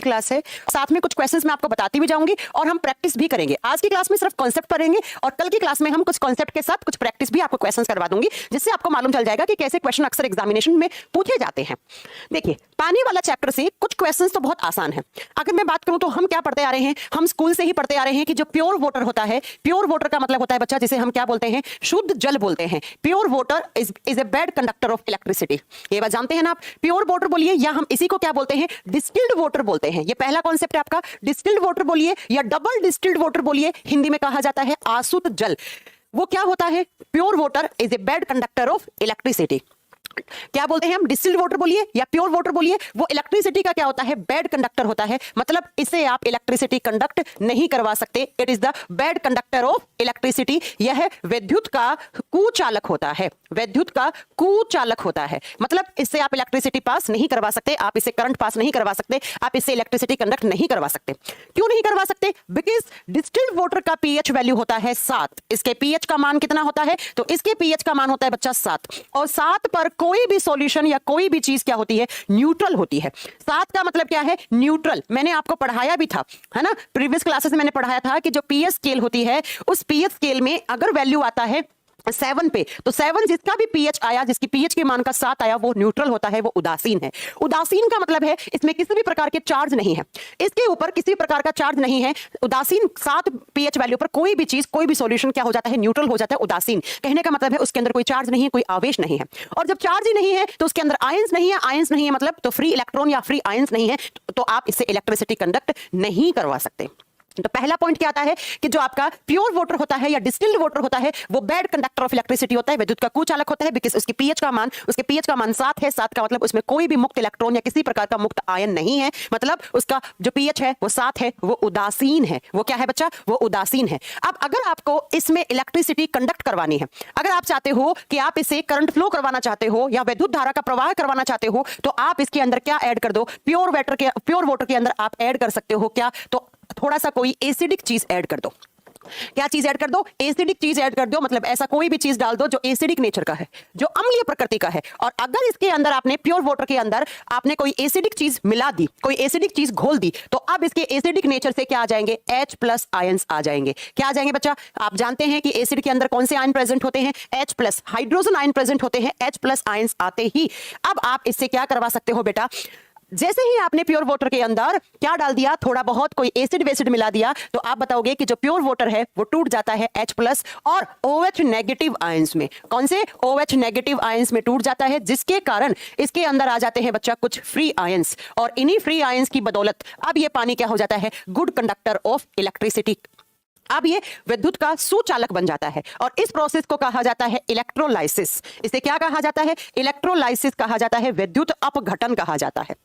की क्लास है। साथ में कुछ क्वेश्चंस मैं आपको बताती भी जाऊंगी और हम प्रैक्टिस भी करेंगे। आज की क्लास में सिर्फ कॉन्सेप्ट पढ़ेंगे और कल की क्लास में हम कुछ कॉन्सेप्ट के साथ कुछ प्रैक्टिस भी आपको क्वेश्चंस करवा दूंगी, जिससे आपको मालूम चल जाएगा कि कैसे क्वेश्चन अक्सर एग्जामिनेशन में पूछे जाते हैं। देखिए, पानी वाला चैप्टर से कुछ क्वेश्चंस तो बहुत आसान है। अगर मैं बात करूं तो हम क्या पढ़ते आ रहे हैं, हम स्कूल से ही पढ़ते आ रहे हैं कि जो प्योर वाटर होता है, प्योर वाटर का मतलब होता है बच्चा जिसे हम क्या बोलते हैं, शुद्ध जल बोलते हैं। Pure water is a bad conductor of electricity. ये बात जानते हैं ना आप? प्योर वाटर बोलिए या हम इसी को क्या बोलते हैं, डिस्टिल्ड वाटर बोलते हैं। ये पहला कॉन्सेप्ट है आपका। डिस्टिल्ड वाटर बोलिए या डबल डिस्टिल्ड वाटर बोलिए, हिंदी में कहा जाता है आसुत जल। वो क्या होता है? Pure water is a bad conductor of electricity. क्या बोलते हैं हम? डिस्टिल्ड वाटर बोलिए या प्योर वाटर बोलिए, वो इलेक्ट्रिसिटी का क्या होता है? बैड कंडक्टर होता है। मतलब इसे आप इलेक्ट्रिसिटी कंडक्ट नहीं करवा सकते। It is the bad conductor of electricity. यह विद्युत का कुचालक होता है। विद्युत का कुचालक होता है, मतलब इससे आप इलेक्ट्रिसिटी पास नहीं करवा सकते, आप इसे करंट पास नहीं करवा सकते, आप इससे इलेक्ट्रिसिटी कंडक्ट नहीं करवा सकते। क्यों नहीं करवा सकते? बिकॉज डिस्टिल्ड वाटर का पीएच वैल्यू होता है 7। इसके पीएच का मान कितना होता है? तो इसके पीएच का मान होता है बच्चा 7, और 7 पर कोई भी सॉल्यूशन या कोई भी चीज क्या होती है? न्यूट्रल होती है। 7 का मतलब क्या है? न्यूट्रल। मैंने आपको पढ़ाया भी था, है ना, प्रीवियस क्लासेस में मैंने पढ़ाया था कि जो पीएच स्केल होती है, उस पीएच स्केल में अगर वैल्यू आता है 7 पे, तो 7 जिसका भी पीएच आया, जिसकी पीएच के मान का 7 आया, वो न्यूट्रल होता है, वो उदासीन है। उदासीन का मतलब है इसमें किसी भी प्रकार के चार्ज नहीं है, इसके ऊपर किसी प्रकार का चार्ज नहीं है। उदासीन 7 पीएच वैल्यू पर कोई भी चीज, कोई भी सॉल्यूशन क्या हो जाता है? न्यूट्रल हो जाता है, उदासीन। कहने का मतलब है उसके अंदर कोई चार्ज नहीं है, कोई आवेश नहीं है। और जब चार्ज ही नहीं है तो उसके अंदर आयंस नहीं है। आयंस नहीं है मतलब तो फ्री इलेक्ट्रॉन या फ्री आयंस नहीं है, तो आप इससे इलेक्ट्रिसिटी कंडक्ट नहीं करवा सकते। तो पहला पॉइंट क्या आता है कि जो आपका प्योर वाटर होता है या डिस्टिल्ड वाटर होता है, वो बैड कंडक्टर ऑफ इलेक्ट्रिसिटी होता है, विद्युत का कुचालक होता है, बिकॉज़ उसके पीएच का मान 7 है। 7 का मतलब उसमें कोई भी मुक्त इलेक्ट्रॉन या किसी प्रकार का मुक्त आयन नहीं है, मतलब उसका जो पीएच है वो 7 है, वो उदासीन है। वो क्या है बच्चा? वो उदासीन है। अब अगर आपको इसमें इलेक्ट्रिसिटी कंडक्ट करवानी है, अगर आप चाहते हो कि आप इसे करंट फ्लो करवाना चाहते हो या विद्युत धारा का प्रवाह करवाना चाहते हो, तो आप इसके अंदर क्या ऐड कर दो? प्योर वाटर के अंदर आप ऐड कर सकते हो क्या? तो थोड़ा सा कोई एसिडिक चीज ऐड कर दो। क्या चीज ऐड कर दो? एसिडिक चीज ऐड कर दो। मतलब ऐसा कोई भी चीज डाल दो जो एसिडिक नेचर का है, जो अम्लीय प्रकृति का है। और अगर इसके अंदर आपने प्योर वाटर के अंदर आपने कोई एसिडिक चीज मिला दी, कोई एसिडिक चीज घोल दी, तो अब इसके एसिडिक नेचर से क्या आ जाएंगे? H+ आयंस आ जाएंगे। क्या आ जाएंगे बच्चा? आप जानते हैं कि एसिड के अंदर कौन से आयन प्रेजेंट होते हैं? H+। हाइड्रोजन आयन प्रेजेंट होते हैं। H+ आयंस आते ही अब आप इससे क्या करवा सकते हो बेटा? जैसे ही आपने प्योर वाटर के अंदर क्या डाल दिया? थोड़ा बहुत कोई एसिड वेसिड मिला दिया, तो आप बताओगे कि जो प्योर वाटर है वो टूट जाता है H+ और OH नेगेटिव आयंस में। कौन से? OH नेगेटिव आयंस में टूट जाता है, जिसके कारण इसके अंदर आ जाते हैं बच्चा कुछ फ्री आयंस, और इन्हीं फ्री आयंस की बदौलत अब ये पानी क्या हो जाता है? Good conductor of electricity. अब ये विद्युत का सुचालक बन जाता है, और इस प्रोसेस को कहा जाता है इलेक्ट्रोलाइसिस। इसे क्या कहा जाता है? इलेक्ट्रोलाइसिस कहा जाता है, विद्युत अपघटन कहा जाता है,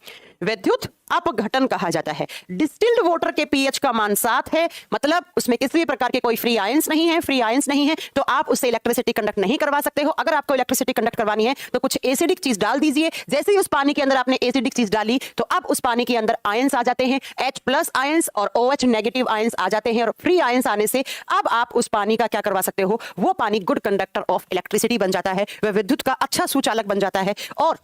विद्युत अपघटन कहा जाता है। डिस्टिल्ड वाटर के पीएच का मान 7 है, मतलब उसमें किसी भी प्रकार के कोई फ्री आयंस नहीं है, फ्री आयंस नहीं है, तो आप उससे इलेक्ट्रिसिटी कंडक्ट नहीं करवा सकते हो। अगर आपको इलेक्ट्रिसिटी कंडक्ट करवानी है तो कुछ एसिडिक चीज डाल दीजिए। जैसे ही उस पानी के अंदर आपने एसिडिक चीज डाली, तो अब उस पानी के अंदर आयंस आ जाते हैं, H+ आयंस और OH नेगेटिव आयंस आ जाते हैं, और फ्री आयंस आने से अब आप उस पानी का क्या करवा सकते हो? वो पानी गुड कंडक्टर ऑफ इलेक्ट्रिसिटी बन जाता है, वह विद्युत का अच्छा सुचालक बन जाता है, और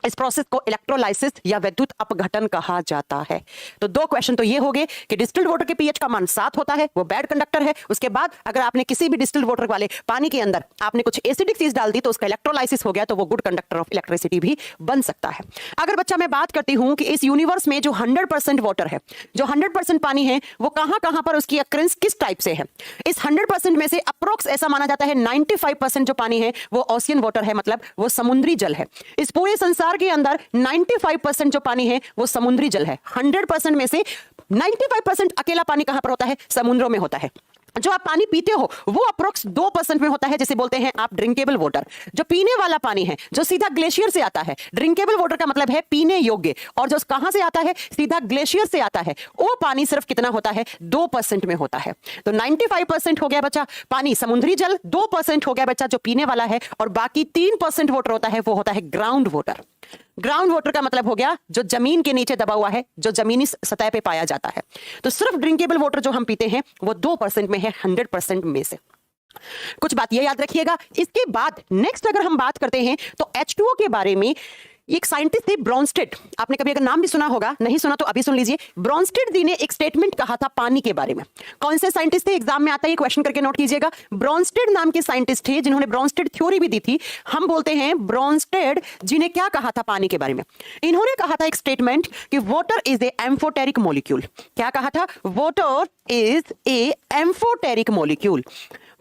इस प्रोसेस को इलेक्ट्रोलाइसिस या विद्युत अपघटन कहा जाता है। तो 2 क्वेश्चन तो ये हो गए कि डिस्टिल्ड वाटर के पीएच का मान 7 होता है, वो बैड कंडक्टर है। उसके बाद अगर आपने किसी भी डिस्टिल्ड वाटर वाले पानी के अंदर आपने कुछ एसिडिक चीज डाल दी, तो उसका इलेक्ट्रोलाइसिस हो गया, तो वो गुड कंडक्टर ऑफ इलेक्ट्रिसिटी भी बन सकता है। अगर बच्चा मैं बात करती हूं कि इस यूनिवर्स में जो 100% वाटर है, जो 100% पानी है, वो कहां पर उसकी अक्रेंस किस टाइप से है? इस 100% में से अप्रोक्स ऐसा माना जाता है 95% जो पानी है वो ओशियन वाटर है, मतलब वो समुद्री जल है। इस पूरे संसार के अंदर 95% जो पानी है वो समुद्री जल है। 100% में से 95% अकेला पानी कहां पर होता है? समुद्रों में होता है। जो आप पानी पीते हो वो अप्रोक्स 2% में होता है, जिसे बोलते हैं आप ड्रिंकेबल वाटर। जो पीने वाला पानी है, जो सीधा ग्लेशियर से आता है, ड्रिंकेबल वाटर का मतलब है पीने योग्य, और जो कहां से आता है? सीधा ग्लेशियर से आता है, वो पानी सिर्फ कितना होता है? 2% में होता है। तो 95% हो गया बच्चा पानी समुद्री जल, 2% हो गया बच्चा जो पीने वाला है, और बाकी 3% वाटर होता है, वो होता है ग्राउंड वाटर। ग्राउंड वाटर का मतलब हो गया जो जमीन के नीचे दबा हुआ है, जो जमीनी सतह पे पाया जाता है। तो सिर्फ ड्रिंकेबल वाटर जो हम पीते हैं वो 2% में है 100% में से। कुछ बात ये याद रखिएगा। इसके बाद नेक्स्ट अगर हम बात करते हैं तो H2O के बारे में, एक साइंटिस्ट थे ब्रॉन्स्टेड, आपने कभी अगर नाम भी सुना होगा, नहीं सुना तो अभी सुन लीजिए। ब्रॉन्स्टेड जी ने एक स्टेटमेंट कहा था पानी के बारे में। कौन से साइंटिस्ट थे, एग्जाम में आता है, क्वेश्चन करके नोट कीजिएगा। ब्रॉन्स्टेड नाम के साइंटिस्ट थे जिन्होंने ब्रॉन्स्टेड थ्योरी भी दी थी। हम बोलते हैं ब्रॉन्स्टेड जी ने क्या कहा था पानी के बारे में। इन्होंने कहा था एक स्टेटमेंट कि water is A amphoteric molecule. क्या कहा था? Water is A amphoteric molecule.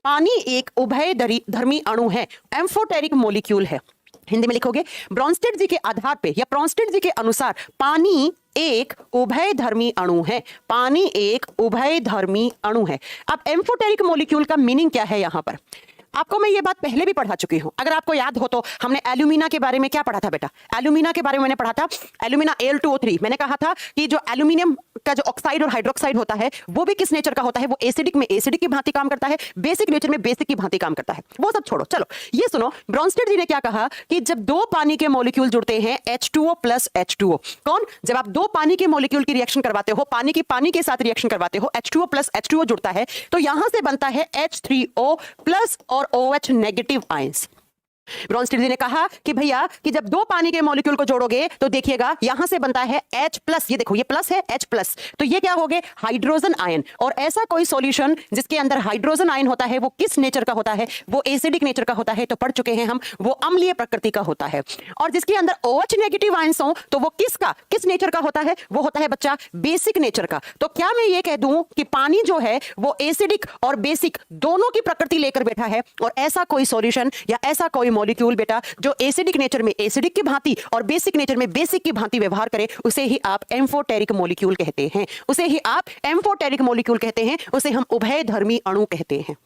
पानी एक उभयधर्मी अणु है, एम्फोटेरिक मॉलिक्यूल है। हिंदी में लिखोगे, ब्रॉन्स्टेड जी के आधार पे या ब्रॉन्स्टेड जी के अनुसार पानी एक उभयधर्मी अणु है। पानी एक उभयधर्मी अणु है। अब एम्फोटेरिक मॉलिक्यूल का मीनिंग क्या है यहां पर? आपको मैं ये बात पहले भी पढ़ा चुकी हूं, अगर आपको याद हो तो। हमने एल्यूमिना के बारे में क्या पढ़ा था बेटा? एल्यूमिना के बारे में मैंने पढ़ा था, एल्यूमिना Al2O3। मैंने कहा था कि जो एल्यूमिनियम का जो ऑक्साइड और हाइड्रोक्साइड होता है वो भी किस नेचर का होता है? वो एसिडिक में एसिडिक की भांति काम करता है, बेसिक नेचर में बेसिक की भांति काम करता है। वो सब छोड़ो, चलो ये सुनो। ब्रॉन्स्टेड जी ने क्या कहा कि जब दो पानी के मॉलिक्यूल जुड़ते हैं H2O प्लस H2O, कौन? जब आप दो पानी के मॉलिक्यूल की रिएक्शन करवाते हो, पानी के साथ रिएक्शन करवाते हो, H2O प्लस H2O जुड़ता है, तो यहां से बनता है H3O प्लस और OH नेगेटिव आयंस। ब्रॉन्स्टेड जी ने कहा कि भैया कि जब दो पानी के मॉलिक्यूल को जोड़ोगे तो देखिएगा यहां से बनता है H प्लस। ये देखो ये प्लस है, H प्लस, तो ये क्या हो गए? Hydrogen ion. और ऐसा कोई सॉल्यूशन जिसके अंदर हाइड्रोजन आयन होता है वो किस नेचर का होता है? वो एसिडिक नेचर का होता है। तो पढ़ चुके हैं हम, वो अम्लीय प्रकृति का होता है। और जिसके अंदर OH नेगेटिव आयंस हो तो वो किस नेचर का होता है? वो होता है बच्चा बेसिक नेचर का। तो क्या मैं ये कह दूं कि पानी जो है वो एसिडिक और बेसिक दोनों की प्रकृति लेकर बैठा है? और ऐसा कोई सॉल्यूशन या ऐसा कोई मॉलिक्यूल बेटा जो एसिडिक नेचर में एसिडिक की भांति और बेसिक नेचर में बेसिक की भांति व्यवहार करे, उसे ही आप एम्फोटेरिक मॉलिक्यूल कहते हैं। उसे ही आप एम्फोटेरिक मॉलिक्यूल कहते हैं। उसे हम उभयधर्मी अणु कहते हैं।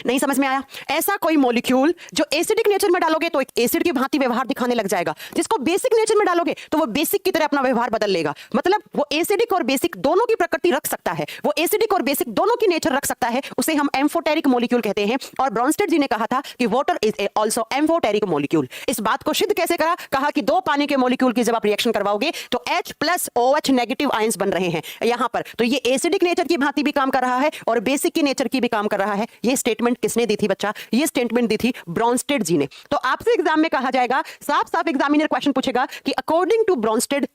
नहीं समझ में आया? ऐसा कोई मॉलिक्यूल जो एसिडिक नेचर में डालोगे तो एक एसिड की भांति व्यवहार दिखाने लग जाएगा, जिसको बेसिक नेचर में डालोगे तो वो बेसिक की तरह अपना व्यवहार बदल लेगा। मतलब वो एसिडिक और बेसिक दोनों की प्रकृति रख सकता है, वो एसिडिक और बेसिक दोनों की नेचर रख सकता है। उसे हम एम्फोटेरिक मॉलिक्यूल कहते हैं। और ब्रॉन्स्टेड जी ने कहा था कि water is also amphoteric molecule. इस बात को सिद्ध कैसे करा? कहा कि दो पानी के मॉलिक्यूल की जब आप रिएक्शन करवाओगे तो H plus OH negative ions बन रहे हैं यहां पर। तो ये एसिडिक नेचर की भांति भी काम कर रहा है और बेसिक की नेचर की भी काम कर रहा है। ये स्टेटमेंट किसने दी थी बच्चा? ये स्टेटमेंट दी थी ब्रॉन्स्टेड जी ने। तो आपसे एग्जाम में कहा जाएगा, साफ साफ एग्जामिनर क्वेश्चन पूछेगा कि according to Bronsted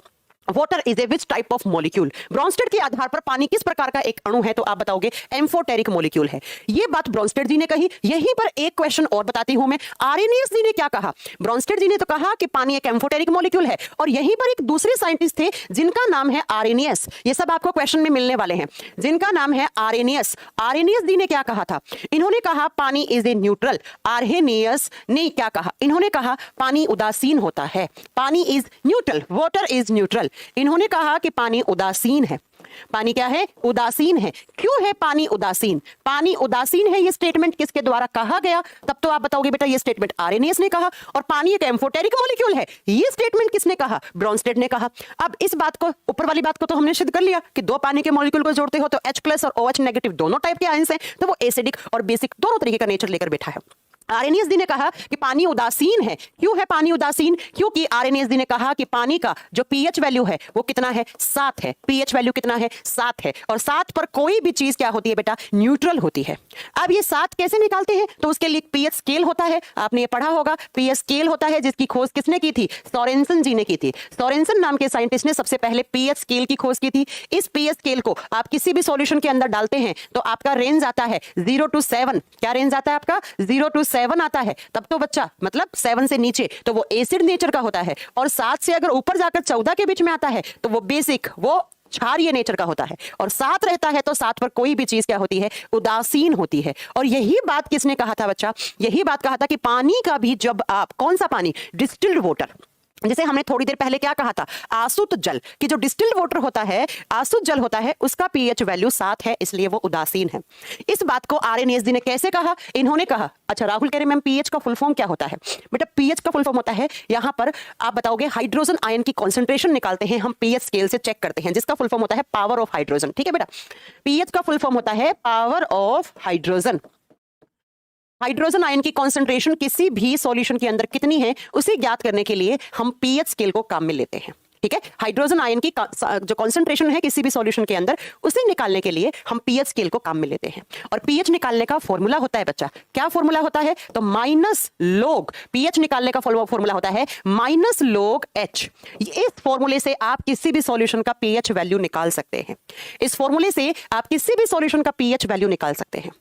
water is a which type of molecule. Bronsted के आधार पर पानी किस प्रकार का एक अणु है? तो आप बताओगे एम्फोटेरिक मॉलिक्यूल है। ये बात ब्रॉन्स्टेड जी ने कही। यहीं पर एक क्वेश्चन और बताती हूं मैं, आर्रेनियस जी ने क्या कहा? ब्रॉन्स्टेड जी ने तो कहा कि पानी एक एम्फोटेरिक मॉलिक्यूल है, और यहीं पर एक दूसरे साइंटिस्ट थे जिनका नाम है आर्रेनियस। ये सब आपको क्वेश्चन में मिलने वाले हैं, जिनका नाम है आर्रेनियस। आर्रेनियस जी ने क्या कहा था? इन्होंने कहा पानी इज ए न्यूट्रल। आर्रेनियस ने क्या कहा? इन्होंने कहा पानी उदासीन होता है। पानी is neutral, water is neutral. इन्होंने कहा कि पानी उदासीन है। पानी क्या है? उदासीन है। क्यों है पानी उदासीन? पानी उदासीन है, ये स्टेटमेंट किसके द्वारा कहा गया? तब तो आप बताओगे बेटा ये स्टेटमेंट आर्रेनियस ने कहा। और पानी एक एम्फोटेरिक मॉलिक्यूल है, ये स्टेटमेंट किसने कहा? ब्रॉन्स्टेड ने कहा। अब इस बात को, ऊपर वाली बात को तो हमने सिद्ध कर लिया कि दो पानी के मॉलिक्यूल को जोड़ते हो तो H प्लस और OH नेगेटिव दोनों टाइप के आयंस हैं, तो वो एसिडिक और बेसिक दोनों तरीके का नेचर लेकर बैठा है। आर्रेनियस जी ने कहा कि पानी उदासीन है। क्यों है पानी उदासीन? क्योंकि आर्रेनियस जी ने कहा कि पानी का जो पीएच वैल्यू है वो कितना है? 7 है। पीएच वैल्यू कितना है? 7 है। और 7 पर कोई भी चीज क्या होती है बेटा? न्यूट्रल होती है। अब ये 7 कैसे निकालते हैं? तो उसके लिए पीएच स्केल होता है, आपने ये पढ़ा होगा। पीएच स्केल होता है जिसकी खोज किसने की थी? सोरेनसन जी ने की थी। सोरेनसन नाम के साइंटिस्ट ने सबसे पहले पीएच स्केल की खोज की थी। इस पीएच स्केल को आप किसी भी सॉल्यूशन के अंदर डालते हैं तो आपका रेंज आता है 0 to 7। क्या रेंज आता है आपका? 0 to 7 आता है। तब तो बच्चा मतलब 7 से नीचे तो वो एसिड नेचर का होता है, और 7 से अगर ऊपर जाकर 14 के बीच में आता है तो वो बेसिक, वो क्षारीय नेचर का होता है। और 7 रहता है तो 7 पर कोई भी चीज क्या होती है? उदासीन होती है। और यही बात किसने कहा था बच्चा? यही बात कहा था कि पानी का भी जब आप, कौन सा पानी? Distilled water. जैसे हमने थोड़ी देर पहले क्या कहा था? आसुत जल कि जो डिस्टिल्ड वाटर होता है, आसुत जल होता है, उसका पीएच वैल्यू 7 है, इसलिए वो उदासीन है। इस बात को आर्रेनियस जी ने कैसे कहा? इन्होंने कहा, अच्छा राहुल कह रहे मैम पीएच का फुल फॉर्म क्या होता है? बेटा पीएच का फुल फॉर्म होता है, यहां पर आप बताओगे हाइड्रोजन आयन की कॉन्सेंट्रेशन निकालते हैं हम, पीएच स्केल से चेक करते हैं, जिसका फुल फॉर्म होता है पावर ऑफ हाइड्रोजन। ठीक है बेटा, पीएच का फुल फॉर्म होता है power of hydrogen. Hydrogen ion की कॉन्सेंट्रेशन किसी भी सॉल्यूशन के अंदर कितनी है उसे ज्ञात करने के लिए हम पीएच स्केल को काम में लेते हैं। ठीक है। हाइड्रोजन आयन की जो कॉन्सेंट्रेशन है किसी भी सॉल्यूशन के अंदर, उसे निकालने के लिए हम पीएच स्केल को काम में लेते हैं। और पीएच निकालने का फॉर्मूला होता है बच्चा, क्या फॉर्मूला होता है? तो माइनस लोग, पीएच निकालने का फॉर्मूला होता है माइनस लोग एच। इस फॉर्मूले से आप किसी भी सॉल्यूशन का पीएच वैल्यू निकाल सकते हैं। इस फॉर्मूले से आप किसी भी सॉल्यूशन का पीएच वैल्यू निकाल सकते हैं।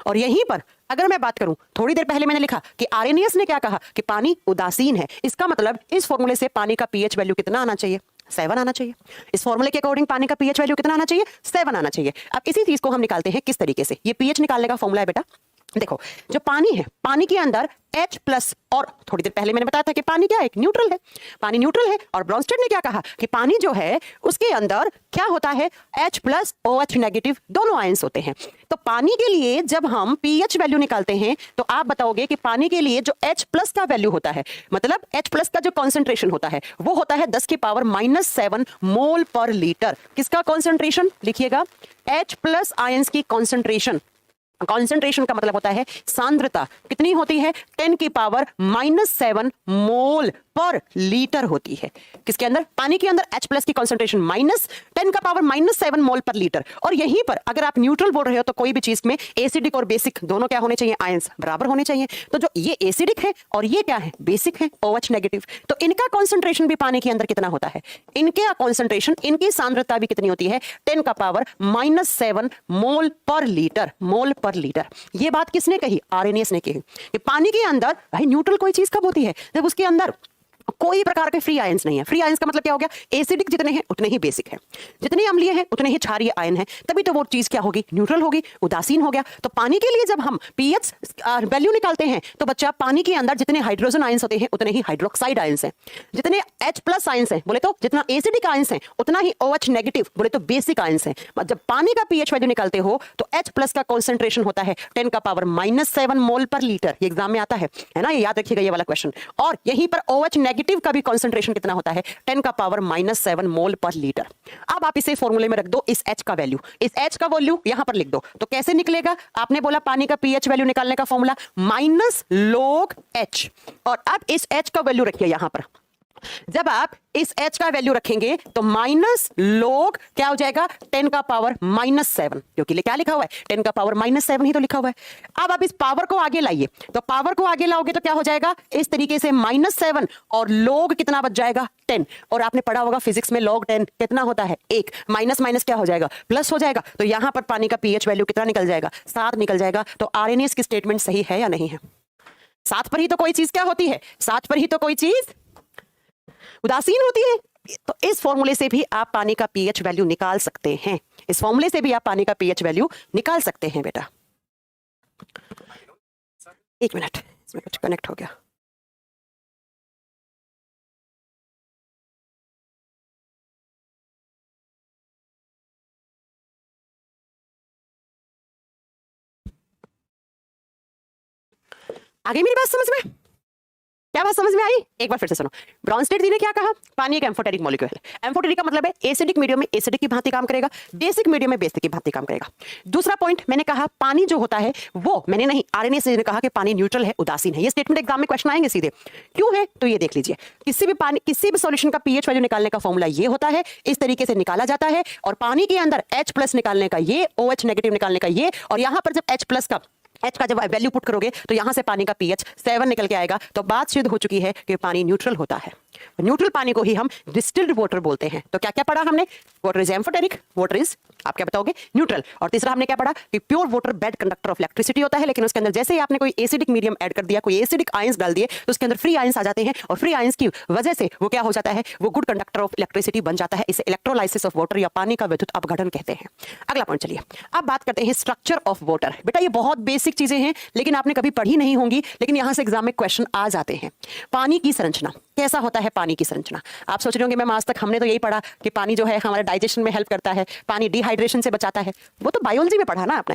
और यहीं पर अगर मैं बात करूं, थोड़ी देर पहले मैंने लिखा कि आर्हेनियस ने क्या कहा कि पानी उदासीन है। इसका मतलब इस फॉर्मूले से पानी का पीएच वैल्यू कितना आना चाहिए? 7 आना चाहिए। इस फॉर्मूले के अकॉर्डिंग पानी का पीएच वैल्यू कितना आना चाहिए? 7 आना चाहिए। अब इसी चीज को हम निकालते हैं किस तरीके से। ये पीएच निकालने का फॉर्मूला है बेटा, देखो जो पानी है, पानी के अंदर H प्लस, और थोड़ी देर पहले मैंने बताया था कि पानी क्या है? एक न्यूट्रल है। पानी न्यूट्रल है और ब्रॉन्स्टेड ने क्या कहा कि पानी जो है उसके अंदर क्या होता है? H प्लस OH नेगेटिव दोनों आयंस होते हैं। तो पानी के लिए जब हम पीएच वैल्यू निकालते हैं तो आप बताओगे कि पानी के लिए जो H प्लस का वैल्यू होता है, मतलब H प्लस का जो कॉन्सेंट्रेशन होता है वो होता है 10 की पावर -7 मोल पर लीटर। किसका कॉन्सेंट्रेशन? लिखिएगा, H प्लस आयंस की कॉन्सेंट्रेशन। कॉन्सेंट्रेशन का मतलब होता है सांद्रता कितनी होती है? 10 की पावर -7 मोल पर लीटर होती है। किसके अंदर? पानी के अंदर H प्लस की कॉन्सेंट्रेशन -10 का पावर -7 मोल पर लीटर। और यहीं पर अगर आप न्यूट्रल बोल रहे हो तो कोई भी चीज में एसिडिक और बेसिक दोनों क्या होने चाहिए? आयंस बराबर होने चाहिए। तो जो ये एसिडिक है और ये क्या है? बेसिक है, OH नेगेटिव। तो इनका कॉन्सेंट्रेशन भी पानी के अंदर कितना होता है? इनके कॉन्सेंट्रेशन, इनकी सांद्रता भी कितनी होती है? 10 का पावर -7 मोल पर लीटर। मोल पर लीटर। ये बात किसने कही? आर्हेनियस ने कही कि पानी के अंदर भाई न्यूट्रल कोई चीज कब होती है? जब उसके अंदर कोई प्रकार के फ्री आयंस नहीं है। फ्री आयंस का मतलब क्या हो गया? एसिडिक जितने हैं उतने ही बेसिक है, जितने अम्लीय हैं उतने ही क्षारीय आयन है, तभी तो वो चीज क्या होगी? न्यूट्रल होगी, उदासीन हो गया। तो पानी के लिए जब हम पीएच वैल्यू निकालते हैं तो बच्चा पानी के अंदर जितने हाइड्रोजन आयंस होते हैं उतने ही हाइड्रोक्साइड आयंस हैं, जितने H प्लस आयंस हैं बोले तो जितना एसिडिक आयंस हैं उतना ही OH नेगेटिव बोले तो बेसिक आयंस हैं। जब पानी का पीएच वैल्यू निकालते हो तो H प्लस का कॉन्सेंट्रेशन होता है 10 का पावर -7 मोल पर लीटर। ये एग्जाम में आता है ना, ये याद रखिएगा ये वाला क्वेश्चन। और यहीं पर OH नेगेटिव का भी कॉन्सेंट्रेशन कितना होता है? 10 का पावर -7 मोल पर लीटर। अब आप इसे फॉर्मूले में रख दो, इस H का वैल्यू, इस H का वैल्यू यहां पर लिख दो। तो कैसे निकलेगा? आपने बोला पानी का पीएच वैल्यू निकालने का फॉर्मूला माइनस लोग H, और अब इस H का वैल्यू रखिए यहां पर। जब आप इस H का वैल्यू रखेंगे तो माइनस लोग क्या हो जाएगा? 10 का पावर -7, क्योंकि क्या लिखा हुआ है? 10 का पावर -7 ही तो लिखा हुआ है। अब आप इस पावर को आगे लाइए, तो पावर को आगे लाओगे तो क्या हो जाएगा? इस तरीके से -7 और लोग कितना बच जाएगा? 10। और आपने पढ़ा होगा फिजिक्स में log 10 कितना होता है? 1। माइनस माइनस क्या हो जाएगा? प्लस हो जाएगा। तो यहां पर पानी का पीएच वैल्यू कितना निकल जाएगा? 7 निकल जाएगा। तो आर्हेनियस की स्टेटमेंट सही है या नहीं है? 7 पर ही तो कोई चीज क्या होती है? 7 पर ही तो कोई चीज उदासीन होती है। तो इस फॉर्मूले से भी आप पानी का पीएच वैल्यू निकाल सकते हैं। इस फॉर्मूले से भी आप पानी का पीएच वैल्यू निकाल सकते हैं बेटा। एक मिनट, इसमें कुछ कनेक्ट हो गया। आगे मेरी बात समझ में? क्या बात समझ में आई? एक बार फिर से सुनो। ब्रॉन्स्टेड जी ने क्या कहा? पानी एक एम्फोटेरिक मॉलिक्यूल है। एम्फोटेरिक का मतलब है एसिडिक मीडियम में एसिडिक की भांति काम करेगा, बेसिक मीडियम में बेसिक की भांति काम करेगा। दूसरा पॉइंट मैंने कहा पानी जो होता है वो, मैंने नहीं, आर्हेनियस ने कहा कि पानी न्यूट्रल है, उदासीन है। ये स्टेटमेंट एग्जाम में क्वेश्चन आएंगे सीधे। क्यों है? तो ये देख लीजिए, किसी भी सॉल्यूशन का पीएच वैल्यू निकालने का फॉर्मूला ये होता है, इस तरीके से निकाला जाता है। और पानी के अंदर H प्लस निकालने का ये, OH नेगेटिव निकालने का ये, और यहां पर जब H प्लस का जब वैल्यू पुट करोगे तो यहां से पानी का पीएच 7 निकल के आएगा। तो बात सिद्ध हो चुकी है कि पानी न्यूट्रल होता है। न्यूट्रल पानी को ही हम डिस्टिल्ड वाटर बोलते हैं। तो क्या क्या पढ़ा हमने? Water is amphoteric, water is, आप क्या बताओगे? न्यूट्रल। और तीसरा हमने क्या पढ़ा कि pure water bad conductor of electricity होता है, लेकिन उसके अंदर जैसे ही आपने कोई एसिडिक मीडियम ऐड कर दिया, कोई एसिडिक आयंस डाल दिए, तो उसके अंदर फ्री आयंस आ जाते हैं, और फ्री आयंस की वजह से वो क्या हो जाता है? वो गुड कंडक्टर ऑफ इलेक्ट्रिसिटी बन जाता है। इसे इलेक्ट्रोलाइसिस ऑफ वाटर या पानी का विद्युत अपघटन कहते हैं। अगला पॉइंट चलिए, अब बात करते हैं स्ट्रक्चर ऑफ वाटर। बेटा ये बहुत बेसिक चीजें हैं, लेकिन आपने कभी पढ़ी नहीं होंगी, लेकिन यहां से एग्जाम में क्वेश्चन आ जाते हैं। पानी की संरचना कैसा होता है? पानी की संरचना आप सोच रहे होंगे मैम आज तक हमने तो यही पढ़ा कि पानी जो है हमारे डाइजेशन में हेल्प करता है, पानी डिहाइड्रेशन से बचाता है। वो तो बायोलॉजी में पढ़ा ना आपने,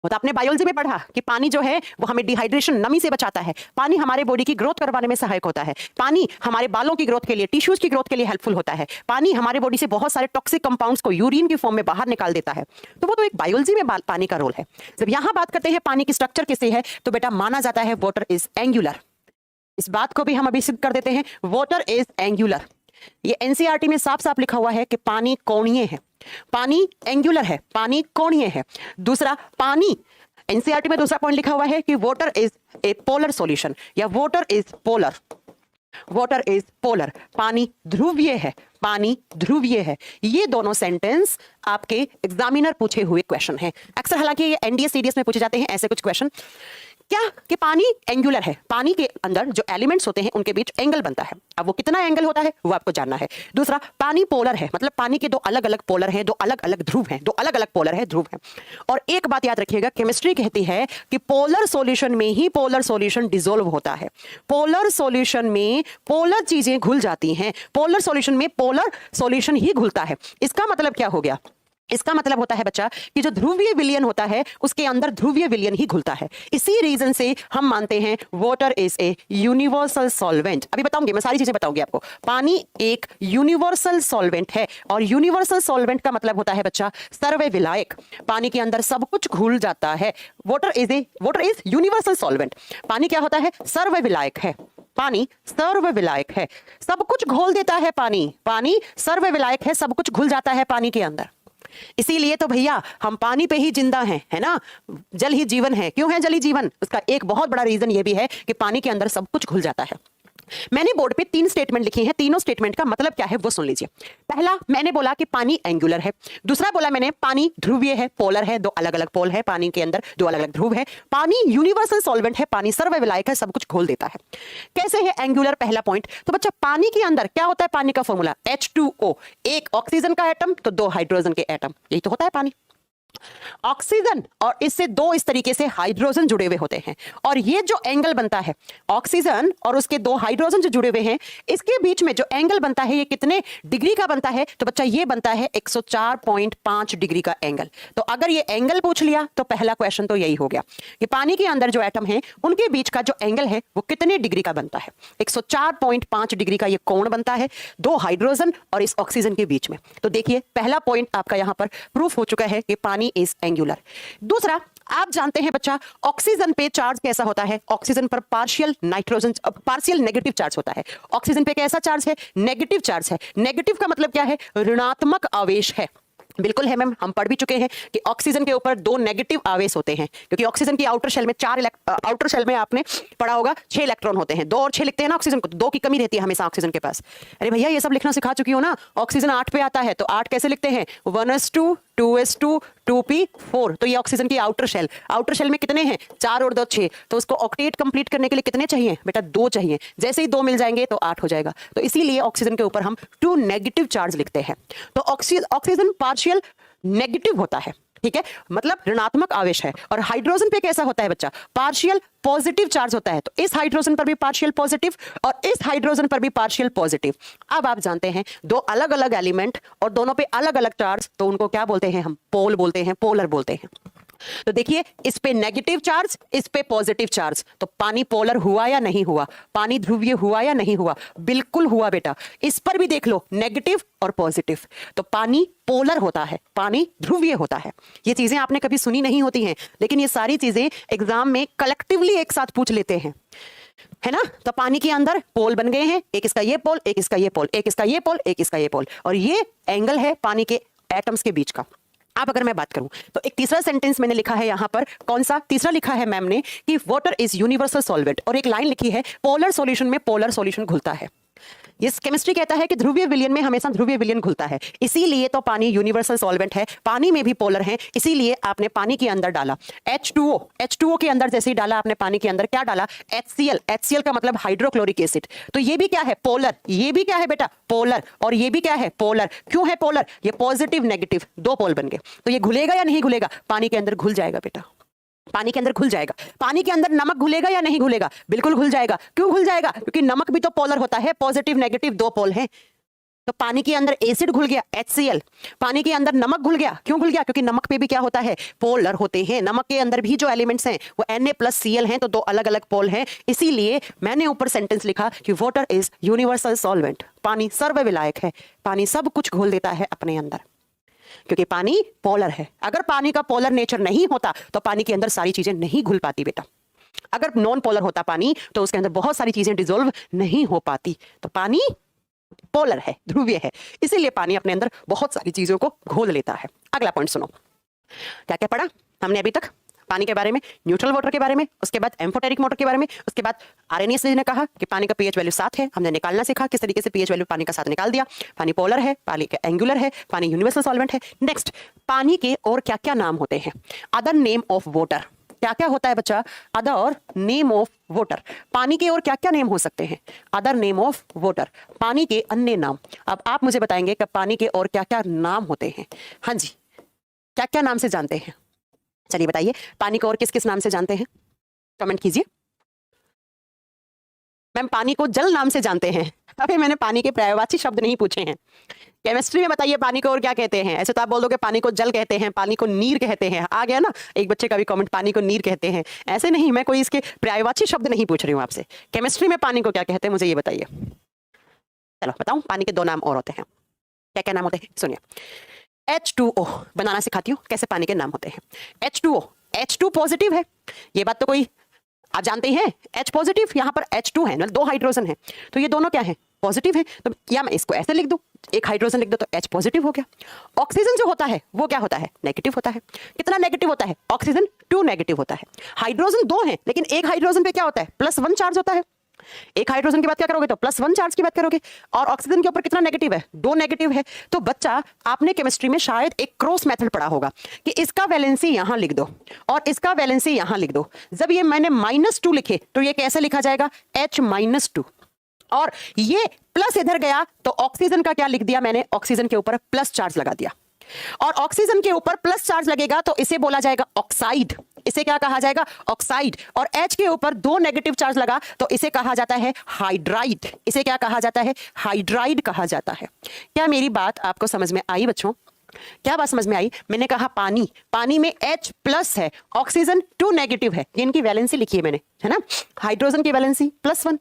वो तो आपने बायोलॉजी में पढ़ा कि पानी जो है वो हमें डिहाइड्रेशन, नमी से बचाता है। पानी हमारे बॉडी की ग्रोथ करवाने में सहायक होता है। पानी हमारे बालों की ग्रोथ के लिए, टिश्यूज की ग्रोथ के लिए हेल्पफुल होता है। पानी हमारे बॉडी से बहुत सारे टॉक्सिक कंपाउंड्स को यूरिन की फॉर्म में बाहर निकाल देता है। तो वो तो एक बायोलॉजी में पानी का रोल है। जब यहां बात करते हैं पानी की स्ट्रक्चर कैसे है, तो बेटा माना जाता है वाटर इज एंगुलर। इस बात को भी हम अभी सिद्ध कर देते हैं, वाटर इज एंगुलर। ये एनसीईआरटी में साफ साफ लिखा हुआ है कि पानी कोणीय है, पानी एंगुलर है, पानी कोणीय है। दूसरा, पानी एनसीईआरटी में दूसरा पॉइंट लिखा हुआ है कि water is a polar solution या water is polar, water is polar, पानी ध्रुवीय है, पानी ध्रुवीय है। ये दोनों सेंटेंस आपके एग्जामिनर पूछे हुए क्वेश्चन हैं। अक्सर हालांकि ये एनडीए सीडीएस में पूछे जाते हैं ऐसे कुछ क्वेश्चन। क्या कि पानी एंगुलर है, पानी के अंदर जो एलिमेंट्स होते हैं उनके बीच एंगल बनता है। अब वो कितना एंगल होता है वो आपको जानना है। दूसरा, पानी पोलर है, मतलब पानी के दो अलग अलग पोलर हैं, दो अलग अलग ध्रुव हैं, दो अलग अलग पोलर है, ध्रुव हैं। और एक बात याद रखिएगा, केमिस्ट्री कहती है कि पोलर सॉल्यूशन में ही पोलर सॉल्यूशन डिसॉल्व होता है। पोलर सॉल्यूशन में पोलर चीजें घुल जाती हैं, पोलर सॉल्यूशन में पोलर सॉल्यूशन ही घुलता है। इसका मतलब क्या हो गया? इसका मतलब होता है बच्चा कि जो ध्रुवीय विलयन होता है उसके अंदर ध्रुवीय विलयन ही घुलता है। इसी रीजन से हम मानते हैं water is a universal solvent. अभी बताऊंगी, मैं सारी चीजें बताऊंगी आपको। पानी एक यूनिवर्सल सॉल्वेंट है और यूनिवर्सल सॉल्वेंट का मतलब होता है बच्चा सर्वविलायक। पानी के अंदर सब कुछ घुल जाता है। Water is universal solvent. पानी क्या होता है? सर्वविलायक है। पानी सर्वविलायक है, सब कुछ घोल देता है। पानी सर्वविलायक है, सब कुछ घुल जाता है पानी के अंदर। इसीलिए तो भैया हम पानी पे ही जिंदा हैं, है ना। जल ही जीवन है। क्यों है जल ही जीवन? उसका एक बहुत बड़ा रीजन ये भी है कि पानी के अंदर सब कुछ घुल जाता है। मैंने बोर्ड पे 3 स्टेटमेंट लिखे हैं, तीनों स्टेटमेंट का मतलब क्या है वो सुन लीजिए। पहला, मैंने बोला कि पानी एंगुलर है। दूसरा बोला मैंने पानी ध्रुवीय है, पोलर है, दो अलग अलग पोल है पानी के अंदर, दो अलग अलग ध्रुव है। पानी यूनिवर्सल सॉल्वेंट है, पानी सर्वविलायक है, सब कुछ घोल देता है। कैसे है एंगुलर? पहला पॉइंट तो बच्चा, पानी के अंदर क्या होता है? पानी का फॉर्मूला H2O, एक ऑक्सीजन का एटम तो 2 हाइड्रोजन के एटम, यही तो होता है पानी। ऑक्सीजन और इससे 2 इस तरीके से हाइड्रोजन जुड़े हुए होते हैं और ये जो एंगल बनता है, ऑक्सीजन और उसके 2 हाइड्रोजन जो जुड़े हुए हैं, इसके बीच में जो एंगल बनता है ये कितने डिग्री का बनता है? तो बच्चा ये बनता है 104.5 डिग्री का एंगल। तो अगर ये एंगल पूछ लिया तो पहला क्वेश्चन तो यही हो गया कि पानी के अंदर जो एटम है उनके बीच का जो एंगल है वो कितने डिग्री का बनता है? 104.5 डिग्री का ये कोण बनता है 2 हाइड्रोजन और इस ऑक्सीजन के बीच में। तो देखिए पहला पॉइंट आपका यहां पर प्रूफ हो चुका है कि पानी इज एंगुलर। दूसरा, आप जानते हैं बच्चा ऑक्सीजन पे चार्ज कैसा होता है? ऑक्सीजन पर पार्शियल नेगेटिव चार्ज होता है। ऑक्सीजन पे कैसा चार्ज है? नेगेटिव चार्ज है। नेगेटिव का मतलब क्या है? ऋणात्मक आवेश है। बिल्कुल है मैम, हम पढ़ भी चुके हैं कि ऑक्सीजन के ऊपर 2 नेगेटिव आवेश होते हैं, क्योंकि ऑक्सीजन की आउटर शेल में आउटर शेल में आपने पढ़ा होगा 6 इलेक्ट्रॉन होते हैं। 2 और 6 लिखते हैं ना ऑक्सीजन को, तो 2 की कमी रहती है हमेशा ऑक्सीजन के पास। अरे भैया ये सब लिखना सिखा चुकी हो ना। ऑक्सीजन 8 पे आता है तो 8 कैसे लिखते हैं? 1s2 2s2 2p4। तो ये ऑक्सीजन की आउटर शेल में कितने हैं? 4 और 2 6। तो उसको ऑक्टेट कंप्लीट करने के लिए कितने चाहिए बेटा? 2 चाहिए। जैसे ही 2 मिल जाएंगे तो 8 हो जाएगा। तो इसीलिए ऑक्सीजन के ऊपर हम 2 नेगेटिव चार्ज लिखते हैं। तो ऑक्सीजन पार्शियल नेगेटिव होता है, ठीक है, मतलब ऋणात्मक आवेश है। और हाइड्रोजन पे कैसा होता है बच्चा? पार्शियल पॉजिटिव चार्ज होता है। तो इस हाइड्रोजन पर भी पार्शियल पॉजिटिव और इस हाइड्रोजन पर भी पार्शियल पॉजिटिव। अब आप जानते हैं 2 अलग अलग एलिमेंट और दोनों पे अलग अलग चार्ज, तो उनको क्या बोलते हैं? हम पोल बोलते हैं, पोलर बोलते हैं। तो देखिए इस पे नेगेटिव चार्ज, इस पे पॉजिटिव चार्ज, तो पानी पोलर हुआ या नहीं हुआ? पानी ध्रुवीय हुआ या नहीं हुआ? बिल्कुल हुआ बेटा। इस पर भी देख लो, नेगेटिव और पॉजिटिव। तो पानी पोलर होता है, पानी ध्रुवीय होता है। ये चीजें आपने कभी सुनी नहीं होती हैं, लेकिन ये सारी चीजें एग्जाम में कलेक्टिवली एक साथ पूछ लेते हैं, है ना। तो पानी के अंदर पोल बन गए हैं, एक इसका ये पोल, एक इसका ये पोल, एक इसका ये पोल, एक इसका ये पोल, और ये एंगल है पानी के एटम्स के बीच का। अब अगर मैं बात करूं तो एक तीसरा सेंटेंस मैंने लिखा है यहां पर। कौन सा तीसरा लिखा है मैम ने? कि वाटर इज यूनिवर्सल सॉल्वेंट, और एक लाइन लिखी है पोलर सॉल्यूशन में पोलर सॉल्यूशन घुलता है। ये केमिस्ट्री कहता है कि ध्रुवीय विलयन में हमेशा ध्रुवीय विलयन घुलता है, इसीलिए तो पानी यूनिवर्सल सॉल्वेंट है। पानी में भी पोलर है, इसीलिए आपने पानी के अंदर डाला H2O के अंदर जैसे ही डाला आपने पानी के अंदर, क्या डाला? HCl का मतलब हाइड्रोक्लोरिक एसिड। तो ये भी क्या है? पोलर। ये भी क्या है बेटा? पोलर। और ये भी क्या है? पोलर। क्यों है पोलर? ये पॉजिटिव नेगेटिव 2 पोल बन गए। तो ये घुलेगा या नहीं घुलेगा? पानी के अंदर घुल जाएगा बेटा, पानी के अंदर घुल जाएगा। पानी के अंदर नमक घुलेगा या नहीं घुलेगा? बिल्कुल घुल जाएगा। क्यों घुल जाएगा? क्योंकि नमक भी तो पोलर होता है, पॉजिटिव नेगेटिव 2 पोल हैं। तो पानी के अंदर एसिड घुल गया, HCl। पानी के अंदर नमक घुल गया, क्यों घुल गया? क्योंकि नमक पे भी क्या होता है? पोलर होते हैं। नमक के अंदर भी जो एलिमेंट्स हैं वो Na+Cl हैं, तो 2 अलग अलग पोल हैं। इसीलिए मैंने ऊपर सेंटेंस लिखा कि वाटर इज यूनिवर्सल सॉल्वेंट, पानी सर्वविलायक है, पानी सब कुछ घोल देता है अपने अंदर, क्योंकि पानी पोलर है। अगर पानी का पोलर नेचर नहीं होता तो पानी के अंदर सारी चीजें नहीं घुल पाती बेटा। अगर नॉन पोलर होता पानी तो उसके अंदर बहुत सारी चीजें डिसॉल्व नहीं हो पाती। तो पानी पोलर है, ध्रुवीय है, इसीलिए पानी अपने अंदर बहुत सारी चीजों को घोल लेता है। अगला पॉइंट सुनो, क्या क्या पढ़ा हमने अभी तक पानी के बारे में, न्यूट्रल वाटर के बारे में, उसके बाद एम्फोटेरिक वाटर के बारे में, उसके बाद आरएनएस ने कहा कि पानी का पीएच वैल्यू 7 है, हमने निकालना सीखा किस तरीके से पीएच वैल्यू पानी का 7 निकाल दिया। पानी पोलर है, पानी का एंगुलर है, पानी यूनिवर्सल सॉल्वेंट है। नेक्स्ट, पानी के और क्या क्या नाम होते हैं? अदर नेम ऑफ वाटर, क्या क्या होता है बच्चा? अदर नेम ऑफ वाटर, पानी के और क्या क्या नेम हो सकते हैं? अदर नेम ऑफ वाटर, पानी के अन्य नाम। अब आप मुझे बताएंगे कि पानी के और क्या क्या नाम होते हैं। हाँ जी, क्या क्या नाम से जानते हैं? चलिए बताइए, पानी को और किस किस नाम से जानते हैं? कमेंट कीजिए। मैम पानी को जल नाम से जानते हैं। अभी मैंने पानी के पर्यायवाची शब्द नहीं पूछे हैं। केमिस्ट्री में बताइए पानी को और क्या कहते हैं? ऐसे तो आप बोल दोगे पानी को जल कहते हैं, पानी को नीर कहते हैं। आ गया ना एक बच्चे का भी कमेंट, पानी को नीर कहते हैं। ऐसे नहीं, मैं कोई इसके पर्यायवाची शब्द नहीं पूछ रही हूँ आपसे। केमिस्ट्री में पानी को क्या कहते हैं मुझे ये बताइए। चलो बताऊं, पानी के 2 नाम और होते हैं। क्या क्या नाम होते हैं सुनिए। H2O बनाना सिखाती हूँ कैसे पानी के नाम होते हैं। H2O, H2 पॉजिटिव है, ये बात तो कोई आप जानते ही हैं। H पॉजिटिव, यहाँ पर H2 है, 2 हाइड्रोजन है, तो ये दोनों क्या है? पॉजिटिव है। तो या मैं इसको ऐसे लिख दूं, एक हाइड्रोजन लिख दो तो H पॉजिटिव हो गया। ऑक्सीजन जो होता है वो क्या होता है? नेगेटिव होता है। कितना नेगेटिव होता है? ऑक्सीजन 2 नेगेटिव होता है। हाइड्रोजन 2 है, लेकिन एक हाइड्रोजन पे क्या होता है? +1 चार्ज होता है। एक हाइड्रोजन की बात क्या करोगे तो +1 चार्ज की बात करोगे, और ऑक्सीजन के ऊपर कितना नेगेटिव है? 2 नेगेटिव है। तो बच्चा आपने केमिस्ट्री में शायद एक क्रॉस मेथड पढ़ा होगा कि इसका वैलेंसी यहां लिख दो और इसका वैलेंसी यहां लिख दो। जब ये मैंने -2 लिखे तो ये कैसे लिखा जाएगा? H-2, और ये प्लस इधर गया तो ऑक्सीजन का क्या लिख दिया मैंने? ऑक्सीजन के ऊपर प्लस चार्ज लगा दिया, और ऑक्सीजन के ऊपर प्लस चार्ज लगेगा तो इसे बोला जाएगा ऑक्साइड। इसे क्या कहा जाएगा? ऑक्साइड। और H के ऊपर 2 नेगेटिव चार्ज लगा तो इसे कहा जाता है हाइड्राइड। इसे क्या कहा जाता है? हाइड्राइड कहा जाता है। क्या मेरी बात आपको समझ में आई बच्चों? क्या बात समझ में आई? मैंने कहा पानी, पानी में H+ है, ऑक्सीजन 2 नेगेटिव है, ये इनकी वैलेंसी लिखी है मैंने, है ना। हाइड्रोजन की वैलेंसी +1